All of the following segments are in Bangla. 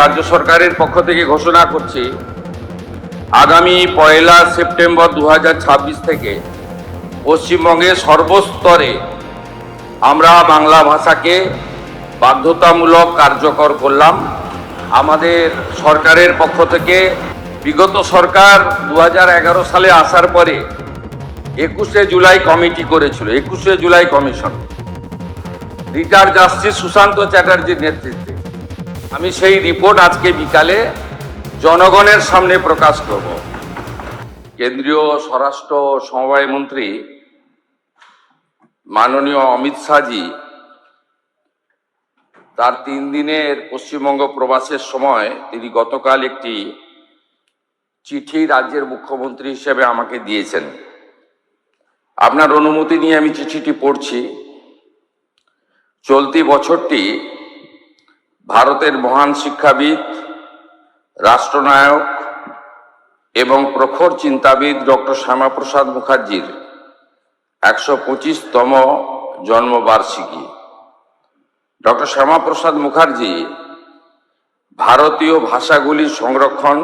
রাজ্য সরকারের পক্ষ থেকে ঘোষণা করছি, আগামী 1 সেপ্টেম্বর 2026 থেকে পশ্চিমবঙ্গের সর্বস্তরে আমরা বাংলা ভাষাকে বাধ্যতামূলক কার্যকর করলাম। আমাদের সরকারের পক্ষ থেকে বিগত সরকার 2011 সালে আসার পরে 21শে জুলাই কমিটি করেছিল, 21শে July commission, retired justice Sushanta চ্যাটার্জির নেতৃত্বে। আমি সেই রিপোর্ট আজকে বিকালে জনগণের সামনে প্রকাশ করব। কেন্দ্রীয় স্বরাষ্ট্র সমবায় মন্ত্রী মাননীয় অমিত শাহজি তার 3 দিনের পশ্চিমবঙ্গ প্রবাসের সময় তিনি গতকাল একটি চিঠি রাজ্যের মুখ্যমন্ত্রী হিসেবে আমাকে দিয়েছেন। আপনার অনুমতি নিয়ে আমি চিঠিটি পড়ছি। চলতি বছরটি ভারতের মহান শিক্ষাবিদ, রাষ্ট্রনায়ক এবং প্রখর চিন্তাবিদ ডক্টর শ্যামাপ্রসাদ মুখার্জির 125তম জন্মবার্ষিকী। ডক্টর শ্যামাপ্রসাদ মুখার্জি ভারতীয় ভাষাগুলির সংরক্ষণ,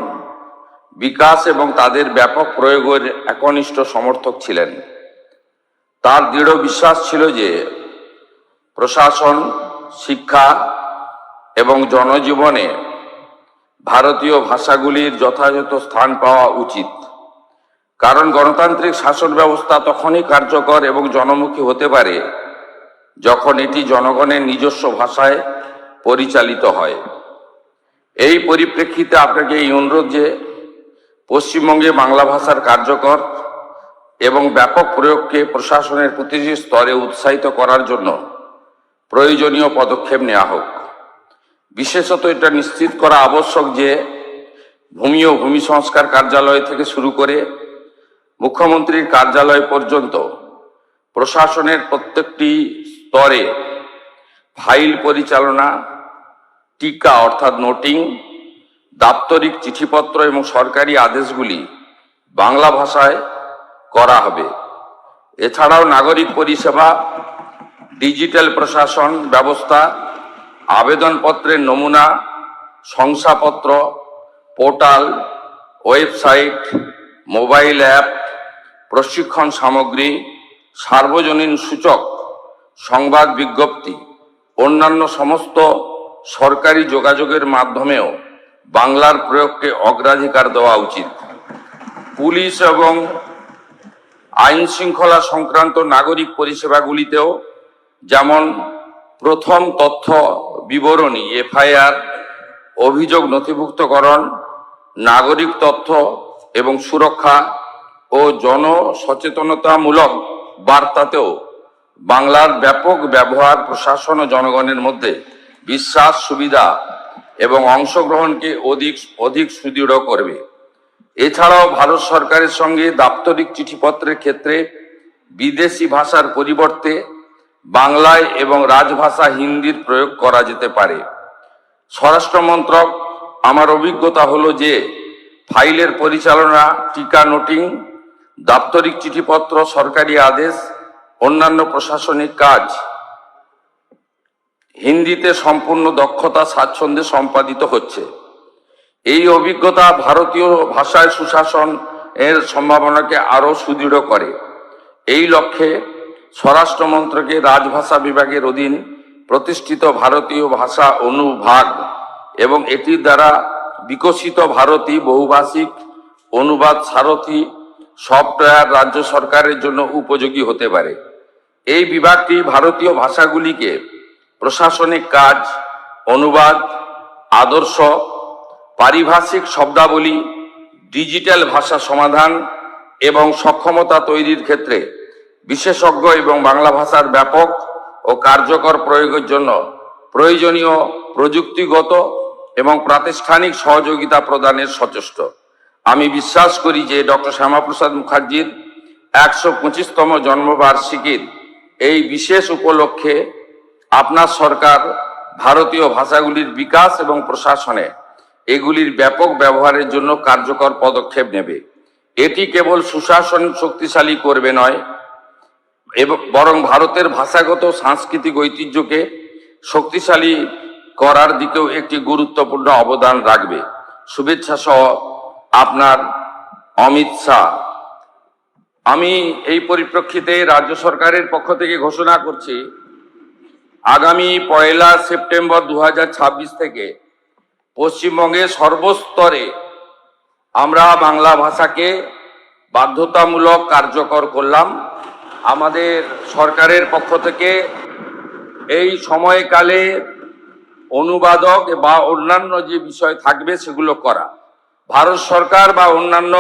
বিকাশ এবং তাদের ব্যাপক প্রয়োগের একনিষ্ঠ সমর্থক ছিলেন। তার দৃঢ় বিশ্বাস ছিল যে প্রশাসন, শিক্ষা এবং জনজীবনে ভারতীয় ভাষাগুলির যথাযথ স্থান পাওয়া উচিত, কারণ গণতান্ত্রিক শাসন ব্যবস্থা তখনই কার্যকর এবং জনমুখী হতে পারে যখন এটি জনগণের নিজস্ব ভাষায় পরিচালিত হয়। এই পরিপ্রেক্ষিতে আপনাকে এই অনুরোধ যে পশ্চিমবঙ্গে বাংলা ভাষার কার্যকর এবং ব্যাপক প্রয়োগকে প্রশাসনের প্রতিটি স্তরে উৎসাহিত করার জন্য প্রয়োজনীয় পদক্ষেপ নেওয়া হোক। বিশেষত এটা নিশ্চিত করা আবশ্যক যে ভূমি ও ভূমি সংস্কার কার্যালয় থেকে শুরু করে মুখ্যমন্ত্রীর কার্যালয় পর্যন্ত প্রশাসনের প্রত্যেকটি স্তরে ফাইল পরিচালনা, টিকা অর্থাৎ নোটিং, দাপ্তরিক চিঠিপত্র এবং সরকারি আদেশগুলি বাংলা ভাষায় করা হবে। এছাড়াও নাগরিক পরিষেবা, ডিজিটাল প্রশাসন ব্যবস্থা, আবেদনপত্রের নমুনা, শংসাপত্র, পোর্টাল, ওয়েবসাইট, মোবাইল অ্যাপ, প্রশিক্ষণ সামগ্রী, সার্বজনীন সূচক, সংবাদ বিজ্ঞপ্তি, অন্যান্য সমস্ত সরকারি যোগাযোগের মাধ্যমেও বাংলার প্রয়োগকে অগ্রাধিকার দেওয়া উচিত। পুলিশ এবং আইন শৃঙ্খলা সংক্রান্ত নাগরিক পরিষেবাগুলিতেও যেমন প্রথম তথ্য বিবরণী, এফআইআর, অভিযোগ নথিভুক্তকরণ, নাগরিক তথ্য এবং সুরক্ষা ও জনসচেতনতামূলক বার্তাতেও বাংলার ব্যাপক ব্যবহার প্রশাসন ও জনগণের মধ্যে বিশ্বাস, সুবিধা এবং অংশগ্রহণকে অধিক সুদৃঢ় করবে। এছাড়াও ভারত সরকারের সঙ্গে দাপ্তরিক চিঠিপত্রের ক্ষেত্রে বিদেশি ভাষার পরিবর্তে বাংলায় এবং রাজভাষা হিন্দির প্রয়োগ করা যেতে পারে। স্বরাষ্ট্র মন্ত্রক, আমার অভিজ্ঞতা হলো যে ফাইলের পরিচালনা, টিকা নোটিং, দাপ্তরিক চিঠিপত্র, সরকারি আদেশ, অন্যান্য প্রশাসনিক কাজ হিন্দিতে সম্পূর্ণ দক্ষতা, স্বাচ্ছন্দ্যে সম্পাদিত হচ্ছে। এই অভিজ্ঞতা ভারতীয় ভাষায় সুশাসন এর সম্ভাবনাকে আরও সুদৃঢ় করে। এই লক্ষ্যে স্বরাষ্ট্র মন্ত্রকের রাজভাষা বিভাগের অধীন প্রতিষ্ঠিত ভারতীয় ভাষা অনুভাগ এবং এটির দ্বারা বিকশিত ভারতী বহুভাষিক অনুবাদ সারথী সফটওয়্যার রাজ্য সরকারের জন্য উপযোগী হতে পারে। এই বিভাগটি ভারতীয় ভাষাগুলিকে প্রশাসনিক কাজ, অনুবাদ, আদর্শ, পারিভাষিক শব্দাবলী, ডিজিটাল ভাষা সমাধান এবং সক্ষমতা তৈরির ক্ষেত্রে বিশেষজ্ঞ এবং বাংলা ভাষার ব্যাপক ও কার্যকর প্রয়োগের জন্য প্রয়োজনীয় প্রযুক্তিগত এবং প্রাতিষ্ঠানিক সহযোগিতা প্রদানের সচেষ্ট। আমি বিশ্বাস করি যে ডক্টর শ্যামাপ্রসাদ মুখার্জির 125তম জন্মবার্ষিকীর এই বিশেষ উপলক্ষে আপনার সরকার ভারতীয় ভাষাগুলির বিকাশ এবং প্রশাসনে এগুলির ব্যাপক ব্যবহারের জন্য কার্যকর পদক্ষেপ নেবে। এটি কেবল সুশাসন শক্তিশালী করবে নয়, বরং ভারতের ভাষাগত সাংস্কৃতিক ঐতিহ্যকে শক্তিশালী করার দিকেও একটি গুরুত্বপূর্ণ অবদান রাখবে। শুভেচ্ছা সহ আপনার অমিত শাহ। আমি এই পরিপ্রেক্ষিতে রাজ্য সরকারের পক্ষ থেকে ঘোষণা করছি, আগামী 1 সেপ্টেম্বর 2026 থেকে পশ্চিমবঙ্গের সর্বস্তরে আমরা বাংলা ভাষাকে বাধ্যতামূলক কার্যকর করলাম। আমাদের সরকারের পক্ষ থেকে এই সময়কালে অনুবাদক বা অন্যান্য যে বিষয় থাকবে সেগুলো করা। ভারত সরকার বা অন্যান্য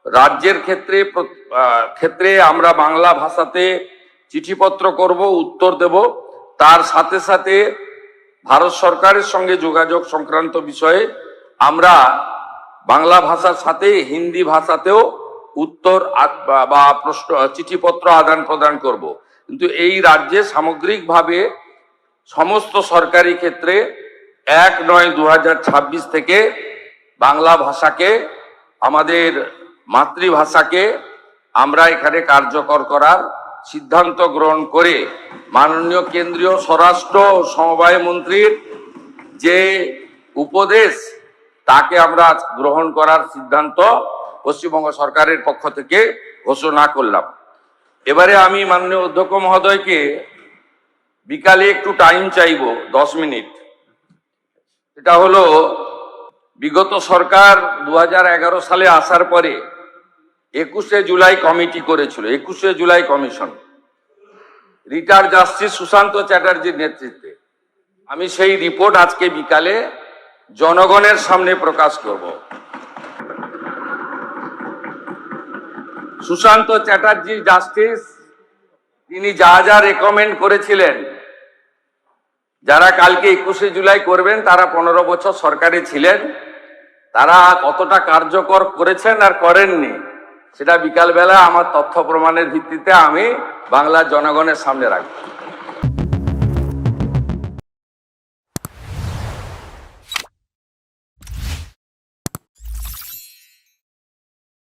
রাজ্যের ক্ষেত্রে আমরা বাংলা ভাষাতে চিঠিপত্র করব, উত্তর দেব। তার সাথে সাথে ভারত সরকারের সঙ্গে যোগাযোগ সংক্রান্ত বিষয়ে আমরা বাংলা ভাষার সাথে হিন্দি ভাষাতেও উত্তর বা প্রশ্ন চিঠিপত্র আদান প্রদান করব। কিন্তু এই রাজ্যে সামগ্রিকভাবে সমস্ত সরকারি ক্ষেত্রে 1/9/2026 থেকে বাংলা ভাষাকে, আমাদের মাতৃভাষাকে আমরা এখানে কার্যকর করার সিদ্ধান্ত গ্রহণ করে মাননীয় কেন্দ্রীয় স্বরাষ্ট্র ও সমবায় মন্ত্রীর যে উপদেশ তাকে আমরা গ্রহণ করার সিদ্ধান্ত পশ্চিমবঙ্গ সরকারের পক্ষ থেকে ঘোষণা করলাম। এবারে আমি মাননীয় অধ্যক্ষ মহোদয়কে বিকালে একটু টাইম চাইব, 10 মিনিট। এটা হলো, বিগত সরকার 2011 সালে আসার পরে 21শে জুলাই কমিটি করেছিল, 21শে July commission, retired justice Sushanta চ্যাটার্জির নেতৃত্বে। আমি সেই রিপোর্ট আজকে বিকালে জনগণের সামনে প্রকাশ করব। সুশান্ত চ্যাটার্জি জাস্টিস, তিনি যা যা রেকমেন্ড করেছিলেন, যারা কালকে 21শে জুলাই করবেন তারা 15 বছর সরকারে ছিলেন, তারা কতটা কার্যকর করেছেন আর করেননি সেটা বিকালবেলা আমার তথ্য প্রমাণের ভিত্তিতে আমি বাংলার জনগণের সামনে রাখব।